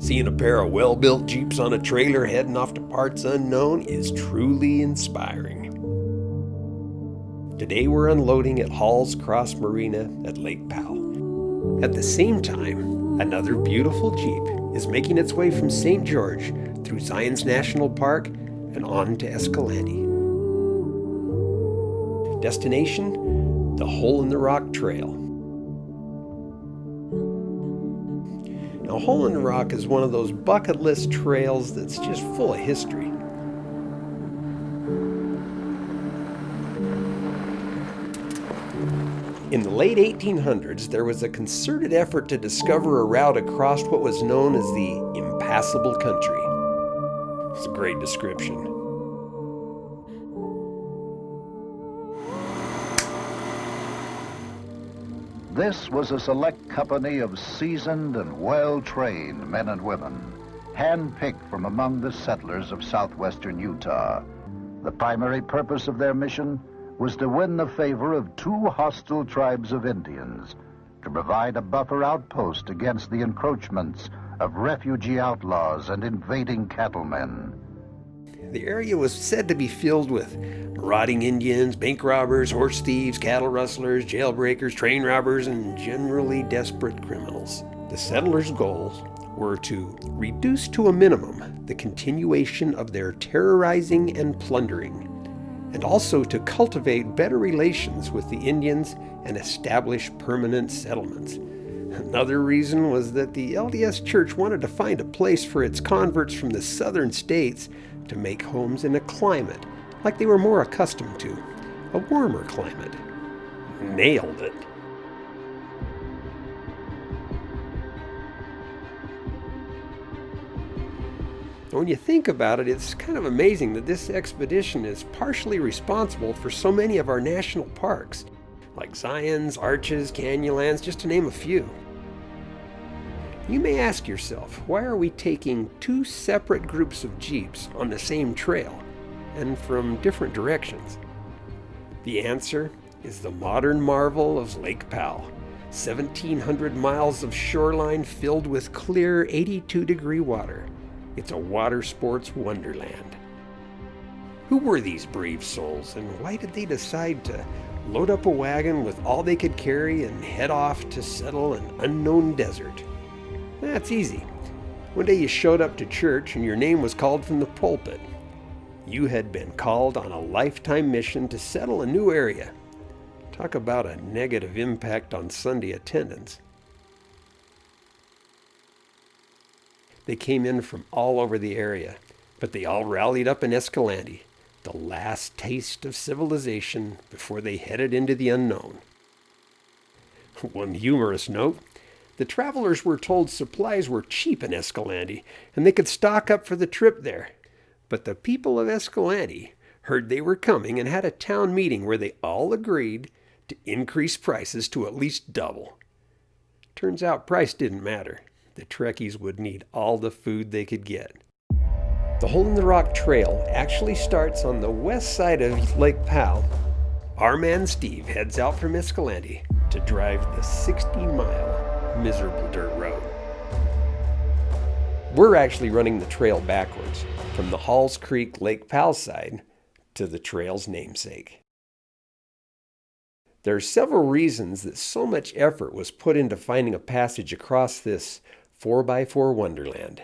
Seeing a pair of well-built Jeeps on a trailer heading off to parts unknown is truly inspiring. Today we're unloading at Hall's Cross Marina at Lake Powell. At the same time, another beautiful Jeep is making its way from St. George through Zion's National Park and on to Escalante. Destination, the Hole in the Rock Trail. Now, Hole in the Rock is one of those bucket list trails that's just full of history. In the late 1800s, there was a concerted effort to discover a route across what was known as the Impassable Country. It's a great description. This was a select company of seasoned and well-trained men and women, hand-picked from among the settlers of southwestern Utah. The primary purpose of their mission was to win the favor of two hostile tribes of Indians, to provide a buffer outpost against the encroachments of refugee outlaws and invading cattlemen. The area was said to be filled with marauding Indians, bank robbers, horse thieves, cattle rustlers, jailbreakers, train robbers, and generally desperate criminals. The settlers' goals were to reduce to a minimum the continuation of their terrorizing and plundering, and also to cultivate better relations with the Indians and establish permanent settlements. Another reason was that the LDS Church wanted to find a place for its converts from the southern states to make homes in a climate like they were more accustomed to, a warmer climate. Nailed it. When you think about it, it's kind of amazing that this expedition is partially responsible for so many of our national parks, like Zion's, Arches, Canyonlands, just to name a few. You may ask yourself, why are we taking two separate groups of Jeeps on the same trail and from different directions? The answer is the modern marvel of Lake Powell, 1,700 miles of shoreline filled with clear 82-degree water. It's a water sports wonderland. Who were these brave souls, and why did they decide to load up a wagon with all they could carry and head off to settle an unknown desert? That's easy. One day you showed up to church and your name was called from the pulpit. You had been called on a lifetime mission to settle a new area. Talk about a negative impact on Sunday attendance. They came in from all over the area, but they all rallied up in Escalante, the last taste of civilization before they headed into the unknown. One humorous note, the travelers were told supplies were cheap in Escalante and they could stock up for the trip there. But the people of Escalante heard they were coming and had a town meeting where they all agreed to increase prices to at least double. Turns out price didn't matter. The Trekkies would need all the food they could get. The Hole in the Rock Trail actually starts on the west side of Lake Powell. Our man Steve heads out from Escalante to drive the 60-mile miserable dirt road. We're actually running the trail backwards, from the Halls Creek Lake Powell side to the trail's namesake. There are several reasons that so much effort was put into finding a passage across this 4x4 wonderland.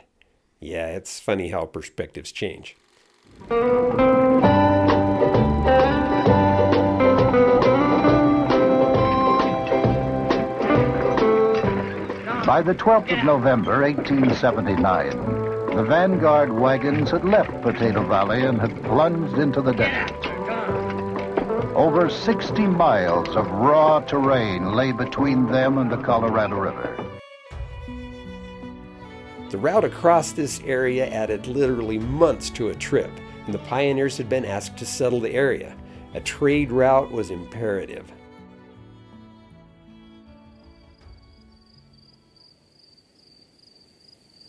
Yeah, it's funny how perspectives change. By the 12th of November, 1879, the vanguard wagons had left Potato Valley and had plunged into the desert. Over 60 miles of raw terrain lay between them and the Colorado River. The route across this area added literally months to a trip, and the pioneers had been asked to settle the area. A trade route was imperative.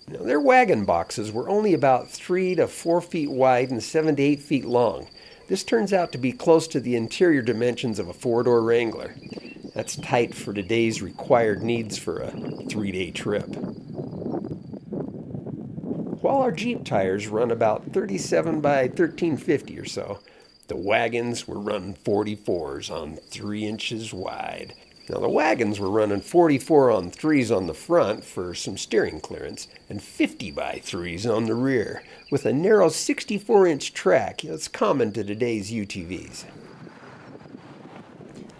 Now, their wagon boxes were only about 3 to 4 feet wide and 7 to 8 feet long. This turns out to be close to the interior dimensions of a 4-door Wrangler. That's tight for today's required needs for a 3-day trip. While our Jeep tires run about 37 by 1350 or so, the wagons were running 44s on 3 inches wide. Now the wagons were running 44 on 3s on the front for some steering clearance and 50 by 3s on the rear with a narrow 64-inch track that's common to today's UTVs.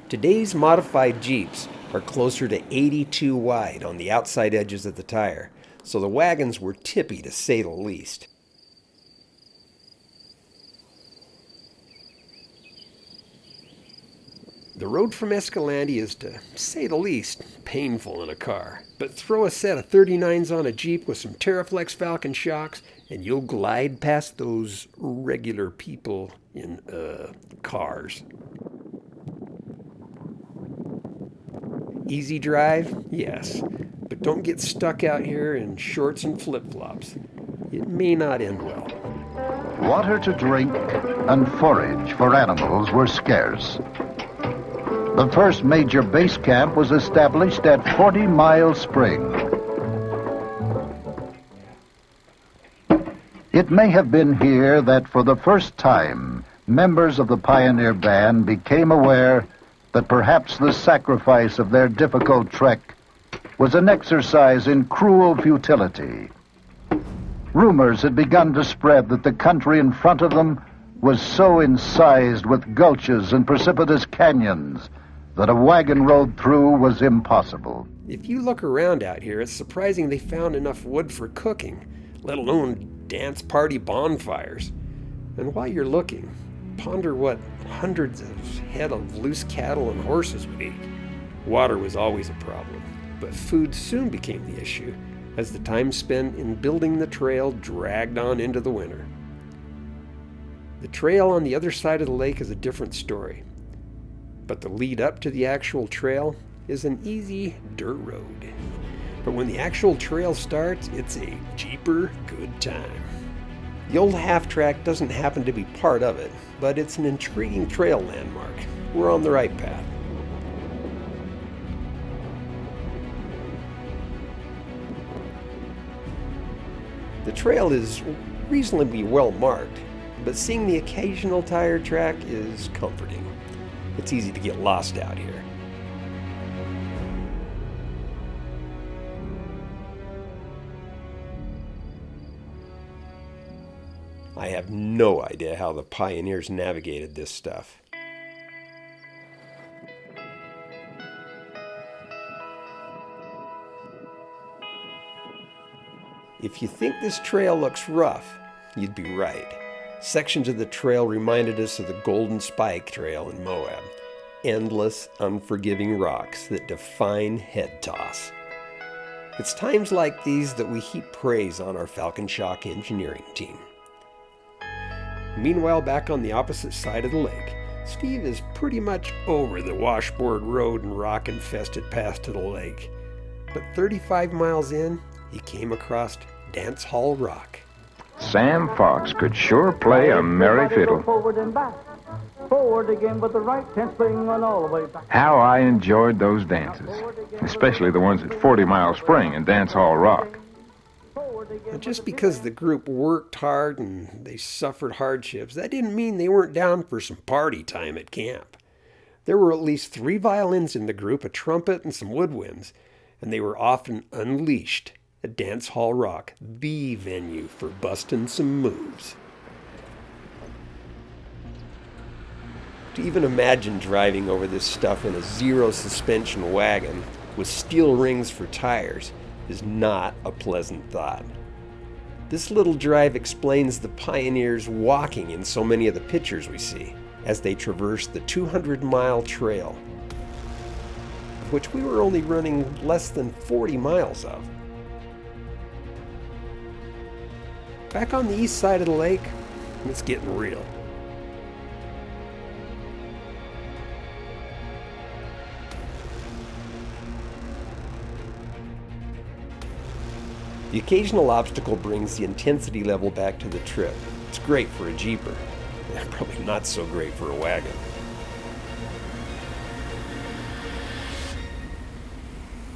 Today's modified Jeeps are closer to 82 wide on the outside edges of the tire, so the wagons were tippy to say the least. The road from Escalante is, to say the least, painful in a car. But throw a set of 39s on a Jeep with some TeraFlex Falcon shocks, and you'll glide past those regular people in cars. Easy drive? Yes. But don't get stuck out here in shorts and flip-flops. It may not end well. Water to drink and forage for animals were scarce. The first major base camp was established at 40 Mile Spring. It may have been here that for the first time, members of the pioneer band became aware that perhaps the sacrifice of their difficult trek was an exercise in cruel futility. Rumors had begun to spread that the country in front of them was so incised with gulches and precipitous canyons that a wagon road through was impossible. If you look around out here, it's surprising they found enough wood for cooking, let alone dance party bonfires. And while you're looking, ponder what hundreds of head of loose cattle and horses would eat. Water was always a problem, but food soon became the issue as the time spent in building the trail dragged on into the winter. The trail on the other side of the lake is a different story, but the lead up to the actual trail is an easy dirt road. But when the actual trail starts, it's a jeeper good time. The old half-track doesn't happen to be part of it, but it's an intriguing trail landmark. We're on the right path. The trail is reasonably well marked, but seeing the occasional tire track is comforting. It's easy to get lost out here. I have no idea how the pioneers navigated this stuff. If you think this trail looks rough, you'd be right. Sections of the trail reminded us of the Golden Spike Trail in Moab. Endless, unforgiving rocks that define head toss. It's times like these that we heap praise on our Falcon Shock engineering team. Meanwhile, back on the opposite side of the lake, Steve is pretty much over the washboard road and rock-infested path to the lake. But 35 miles in, he came across Dance Hall Rock. Sam Fox could sure play a merry fiddle. Forward and back. Forward again with the right 10 spring on all the way back. How I enjoyed those dances, especially the ones at 40 Mile Spring and Dance Hall Rock. And just because the group worked hard and they suffered hardships, that didn't mean they weren't down for some party time at camp. There were at least 3 violins in the group, a trumpet, and some woodwinds, and they were often unleashed at Dance Hall Rock, the venue for busting some moves. To even imagine driving over this stuff in a zero suspension wagon with steel rings for tires is not a pleasant thought. This little drive explains the pioneers walking in so many of the pictures we see as they traverse the 200-mile trail, which we were only running less than 40 miles of. Back on the east side of the lake, it's getting real. The occasional obstacle brings the intensity level back to the trip. It's great for a jeeper, and probably not so great for a wagon.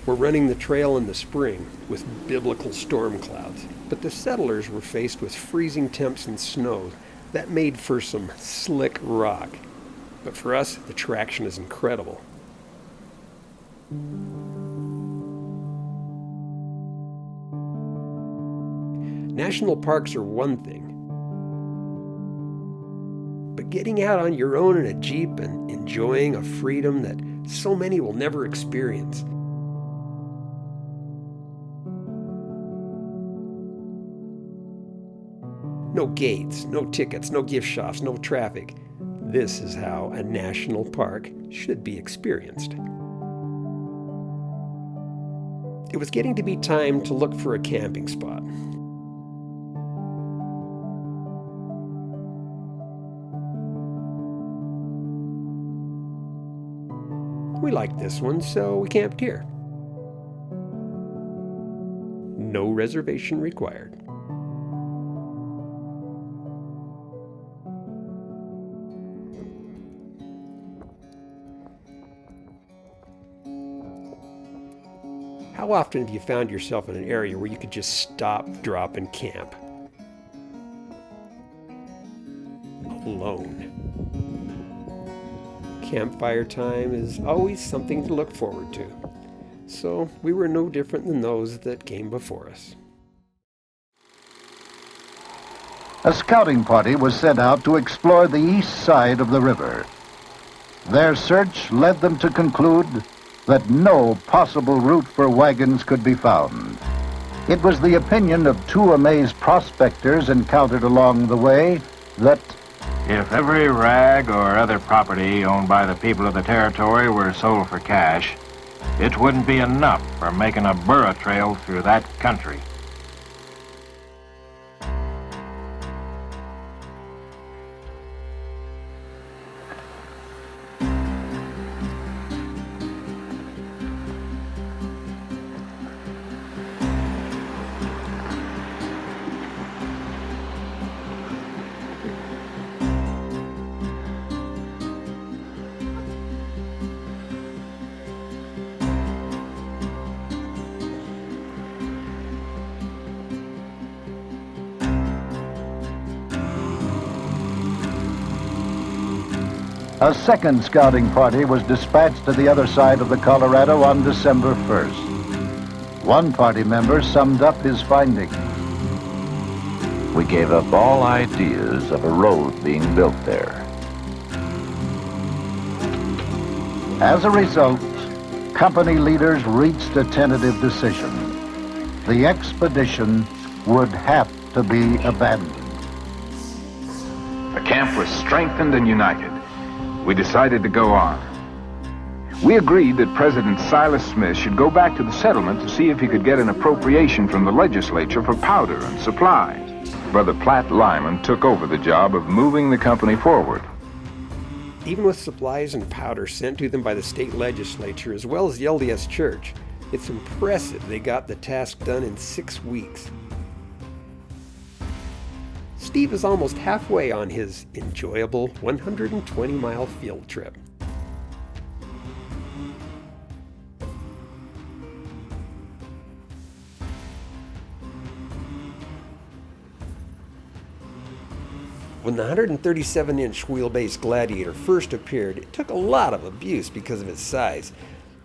were running the trail in the spring with biblical storm clouds, but the settlers were faced with freezing temps and snow that made for some slick rock. But for us, the traction is incredible. National parks are one thing, but getting out on your own in a Jeep and enjoying a freedom that so many will never experience. No gates, no tickets, no gift shops, no traffic. This is how a national park should be experienced. It was getting to be time to look for a camping spot. We liked this one, so we camped here. No reservation required. How often have you found yourself in an area where you could just stop, drop, and camp? Alone. Campfire time is always something to look forward to. So we were no different than those that came before us. A scouting party was sent out to explore the east side of the river. Their search led them to conclude that no possible route for wagons could be found. It was the opinion of two amazed prospectors encountered along the way that if every rag or other property owned by the people of the territory were sold for cash, it wouldn't be enough for making a burro trail through that country. a second scouting party was dispatched to the other side of the Colorado on December 1st. One party member summed up his findings. We gave up all ideas of a road being built there. As a result, company leaders reached a tentative decision. The expedition would have to be abandoned. The camp was strengthened and united. We decided to go on. We agreed that President Silas Smith should go back to the settlement to see if he could get an appropriation from the legislature for powder and supplies. Brother Platt Lyman took over the job of moving the company forward. Even with supplies and powder sent to them by the state legislature as well as the LDS Church, it's impressive they got the task done in 6 weeks. Steve is almost halfway on his enjoyable 120-mile field trip. When the 137-inch wheelbase Gladiator first appeared, it took a lot of abuse because of its size.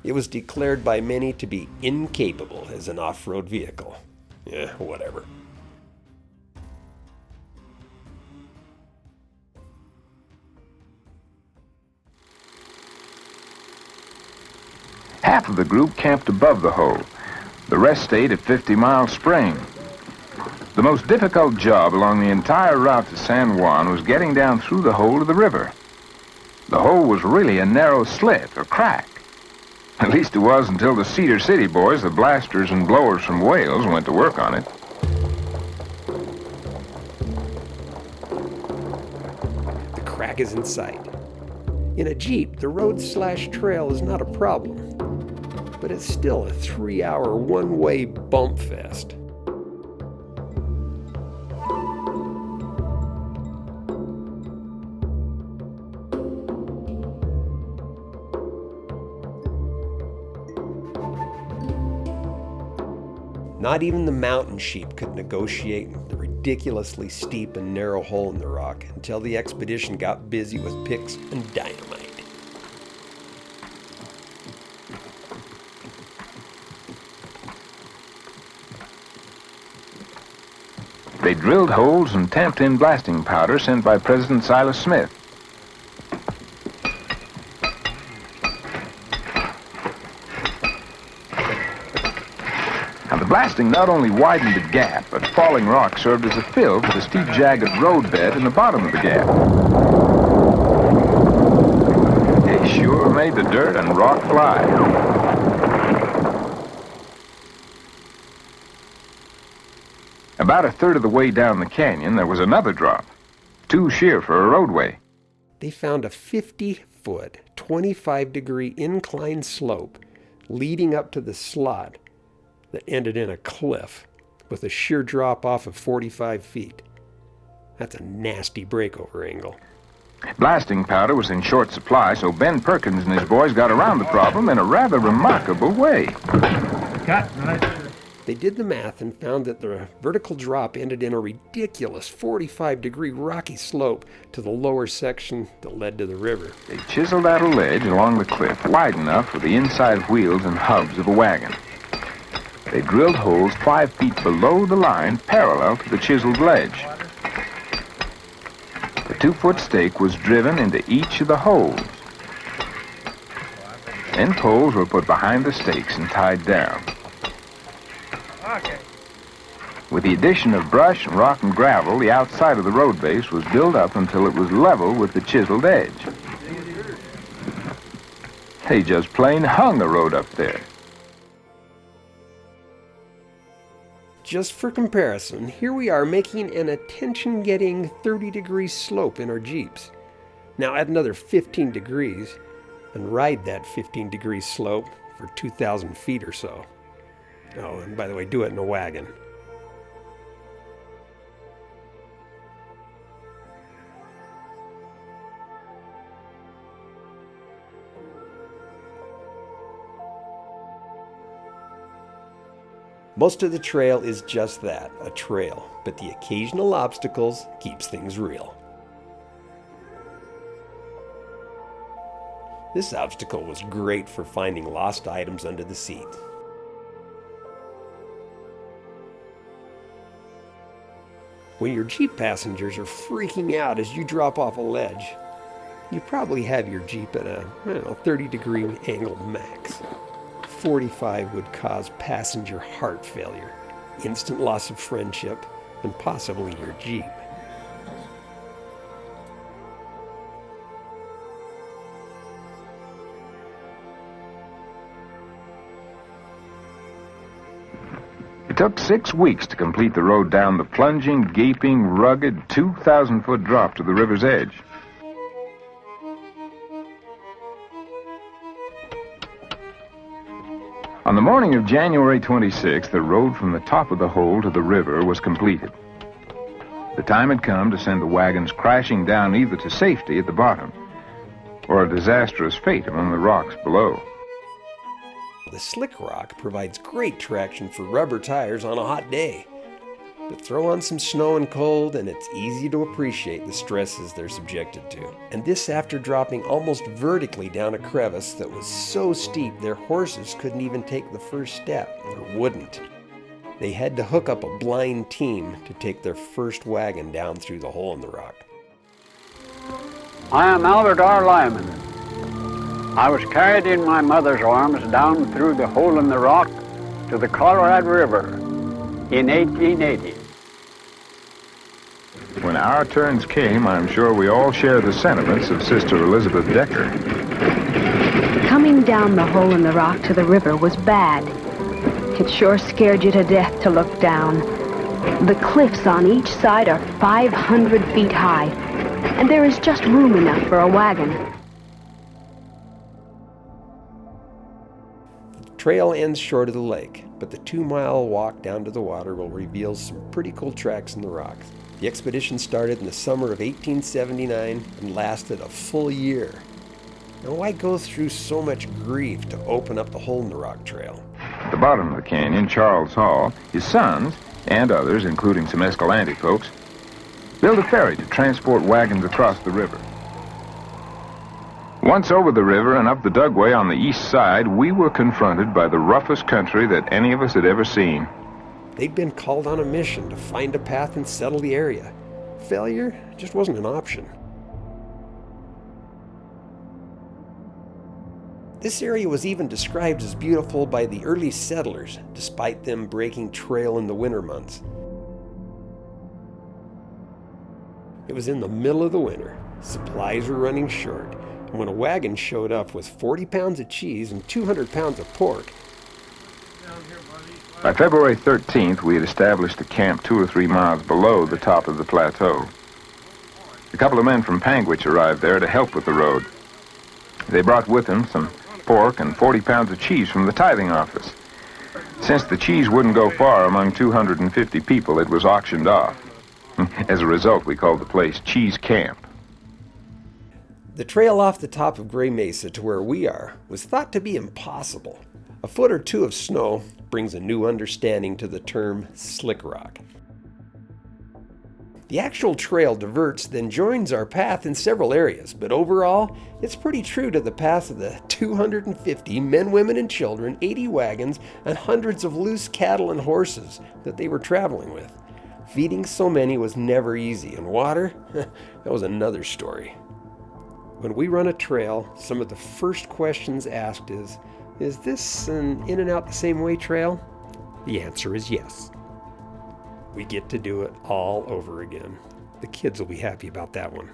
It was declared by many to be incapable as an off-road vehicle. Yeah, whatever. Half of the group camped above the hole. The rest stayed at 50 Mile Spring. The most difficult job along the entire route to San Juan was getting down through the hole to the river. The hole was really a narrow slit or crack. At least it was until the Cedar City boys, the blasters and blowers from Wales, went to work on it. The crack is in sight. In a Jeep, the road/trail is not a problem, but it's still a 3-hour one-way bump fest. Not even the mountain sheep could negotiate the ridiculously steep and narrow hole in the rock until the expedition got busy with picks and dynamite. They drilled holes and tamped in blasting powder sent by President Silas Smith. Now, the blasting not only widened the gap, but falling rock served as a fill for the steep, jagged road bed in the bottom of the gap. It sure made the dirt and rock fly. About a third of the way down the canyon, there was another drop. Too sheer for a roadway. They found a 50-foot, 25-degree incline slope leading up to the slot that ended in a cliff with a sheer drop-off of 45 feet. That's a nasty breakover angle. Blasting powder was in short supply, so Ben Perkins and his boys got around the problem in a rather remarkable way. Cut, right. They did the math and found that the vertical drop ended in a ridiculous 45-degree rocky slope to the lower section that led to the river. They chiseled out a ledge along the cliff wide enough for the inside wheels and hubs of a wagon. They drilled holes 5 feet below the line, parallel to the chiseled ledge. The 2-foot stake was driven into each of the holes. Then poles were put behind the stakes and tied down. Okay. With the addition of brush, rock, and gravel, the outside of the road base was built up until it was level with the chiseled edge. They just plain hung a road up there. Just for comparison, here we are making an attention-getting 30-degree slope in our Jeeps. Now add another 15 degrees and ride that 15-degree slope for 2,000 feet or so. Oh, and by the way, do it in a wagon. Most of the trail is just that, a trail, but the occasional obstacles keeps things real. This obstacle was great for finding lost items under the seat. When your Jeep passengers are freaking out as you drop off a ledge, you probably have your Jeep at a 30-degree angle max. 45 would cause passenger heart failure, instant loss of friendship, and possibly your Jeep. It took 6 weeks to complete the road down the plunging, gaping, rugged, 2,000-foot drop to the river's edge. On the morning of January 26th, the road from the top of the hole to the river was completed. The time had come to send the wagons crashing down either to safety at the bottom or a disastrous fate among the rocks below. The slick rock provides great traction for rubber tires on a hot day. But throw on some snow and cold and it's easy to appreciate the stresses they're subjected to. And this after dropping almost vertically down a crevice that was so steep their horses couldn't even take the first step, or wouldn't. They had to hook up a blind team to take their first wagon down through the hole in the rock. I am Albert R. Lyman. I was carried in my mother's arms down through the hole in the rock to the Colorado River in 1880. When our turns came, I'm sure we all share the sentiments of Sister Elizabeth Decker. Coming down the hole in the rock to the river was bad. It sure scared you to death to look down. The cliffs on each side are 500 feet high, and there is just room enough for a wagon. The trail ends short of the lake, but the 2-mile walk down to the water will reveal some pretty cool tracks in the rocks. The expedition started in the summer of 1879 and lasted a full year. Now, why go through so much grief to open up the hole in the rock trail? At the bottom of the canyon, Charles Hall, his sons, and others, including some Escalante folks, built a ferry to transport wagons across the river. Once over the river and up the dugway on the east side, we were confronted by the roughest country that any of us had ever seen. They'd been called on a mission to find a path and settle the area. Failure just wasn't an option. This area was even described as beautiful by the early settlers, despite them breaking trail in the winter months. It was in the middle of the winter. Supplies were running short, and when a wagon showed up with 40 pounds of cheese and 200 pounds of pork. By February 13th, we had established a camp 2 or 3 miles below the top of the plateau. A couple of men from Panguitch arrived there to help with the road. They brought with them some pork and 40 pounds of cheese from the tithing office. Since the cheese wouldn't go far among 250 people, it was auctioned off. As a result, we called the place Cheese Camp. The trail off the top of Gray Mesa to where we are was thought to be impossible. A foot or two of snow brings a new understanding to the term slick rock. The actual trail diverts, then joins our path in several areas, but overall, it's pretty true to the path of the 250 men, women, and children, 80 wagons, and hundreds of loose cattle and horses that they were traveling with. Feeding so many was never easy, and water, that was another story. When we run a trail, some of the first questions asked is this an in and out the same way trail? The answer is yes. We get to do it all over again. The kids will be happy about that one.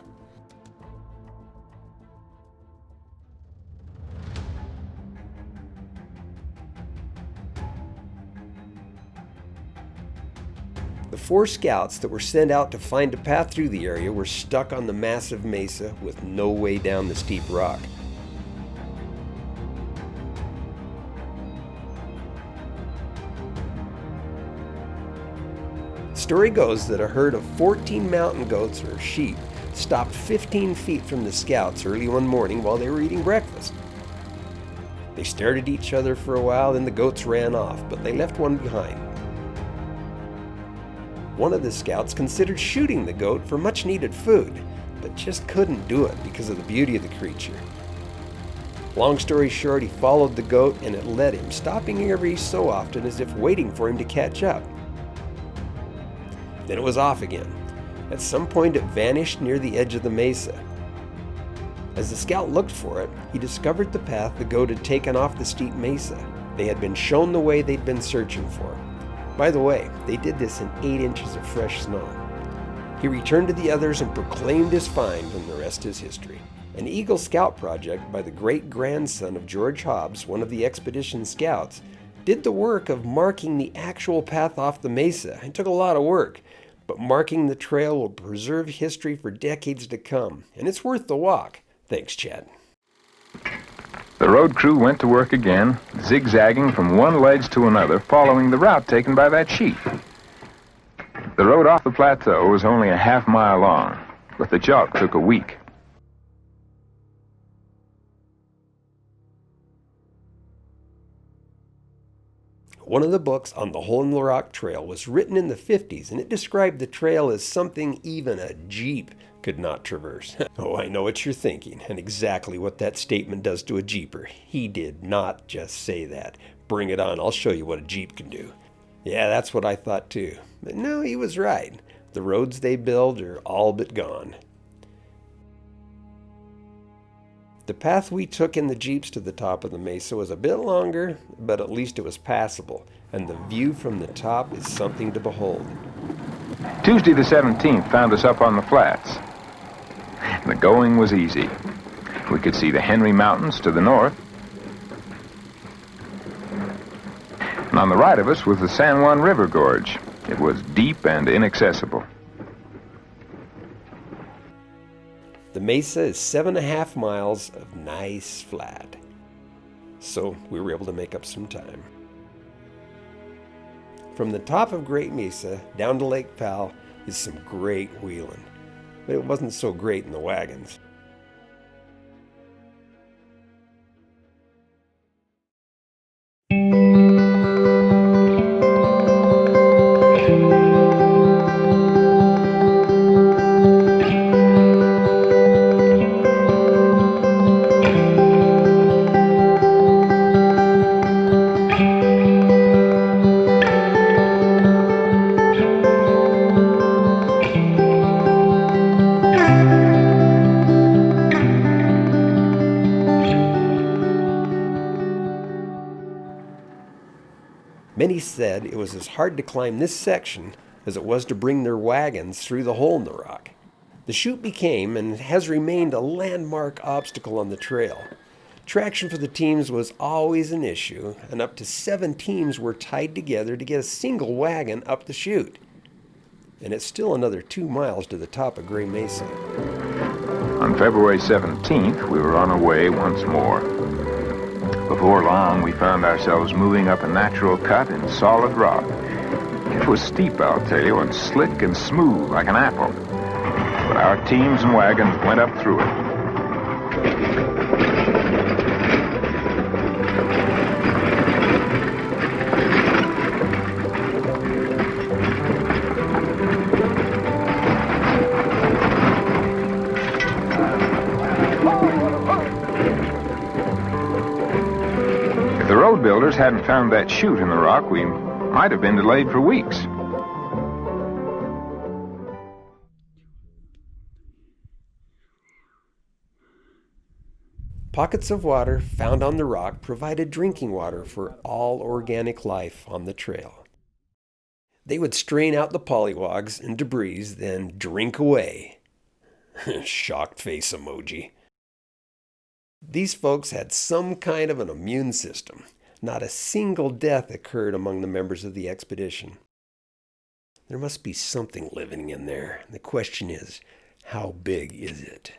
The 4 scouts that were sent out to find a path through the area were stuck on the massive mesa with no way down the steep rock. Story goes that a herd of 14 mountain goats or sheep stopped 15 feet from the scouts early one morning while they were eating breakfast. They stared at each other for a while, then the goats ran off, but they left one behind. One of the scouts considered shooting the goat for much needed food, but just couldn't do it because of the beauty of the creature. Long story short, he followed the goat and it led him, stopping every so often as if waiting for him to catch up. Then it was off again. At some point it vanished near the edge of the mesa. As the scout looked for it, he discovered the path the goat had taken off the steep mesa. They had been shown the way they'd been searching for. By the way, they did this in 8 inches of fresh snow. He returned to the others and proclaimed his find, and the rest is history. An Eagle Scout project by the great-grandson of George Hobbs, one of the expedition scouts, did the work of marking the actual path off the mesa. It took a lot of work, but marking the trail will preserve history for decades to come, and it's worth the walk. Thanks, Chad. The road crew went to work again, zigzagging from one ledge to another, following the route taken by that sheep. The road off the plateau was only a half-mile long, but the jog took a week. One of the books on the Hole in the Rock Trail was written in the 50s, and it described the trail as something even a Jeep could not traverse. Oh, I know what you're thinking, and exactly what that statement does to a Jeeper. He did not just say that. Bring it on, I'll show you what a Jeep can do. Yeah, that's what I thought too. But no, he was right. The roads they build are all but gone. The path we took in the Jeeps to the top of the mesa was a bit longer, but at least it was passable, and the view from the top is something to behold. Tuesday the 17th found us up on the flats. The going was easy. We could see the Henry Mountains to the north, and on the right of us was the San Juan River Gorge. It was deep and inaccessible. The mesa is 7.5 miles of nice flat, so we were able to make up some time. From the top of Great Mesa down to Lake Powell is some great wheeling, but it wasn't so great in the wagons. Many said it was as hard to climb this section as it was to bring their wagons through the hole in the rock. The chute became and has remained a landmark obstacle on the trail. Traction for the teams was always an issue, and up to 7 teams were tied together to get a single wagon up the chute. And it's still another 2 miles to the top of Gray Mesa. On February 17th, we were on our way once more. Before long, we found ourselves moving up a natural cut in solid rock. It was steep, I'll tell you, and slick and smooth like an apple. But our teams and wagons went up through it. If the road builders hadn't found that chute in the rock, we might have been delayed for weeks. Pockets of water found on the rock provided drinking water for all organic life on the trail. They would strain out the pollywogs and debris, then drink away. Shocked face emoji. These folks had some kind of an immune system. Not a single death occurred among the members of the expedition. There must be something living in there. The question is, how big is it?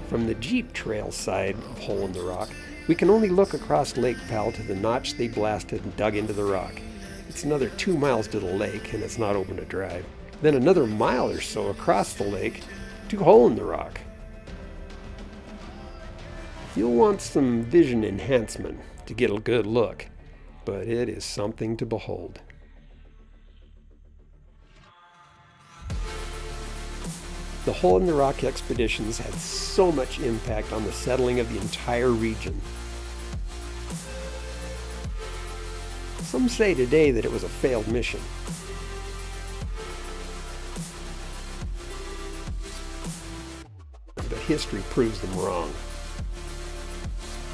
From the Jeep Trail side of Hole in the Rock, we can only look across Lake Powell to the notch they blasted and dug into the rock. It's another 2 miles to the lake, and it's not open to drive. Then another mile or so across the lake to Hole in the Rock. You'll want some vision enhancement to get a good look, but it is something to behold. The Hole in the Rock expeditions had so much impact on the settling of the entire region. Some say today that it was a failed mission. But history proves them wrong.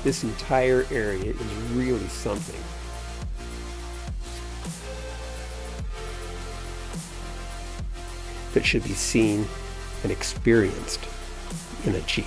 This entire area is really something. That should be seen and experienced in a Jeep.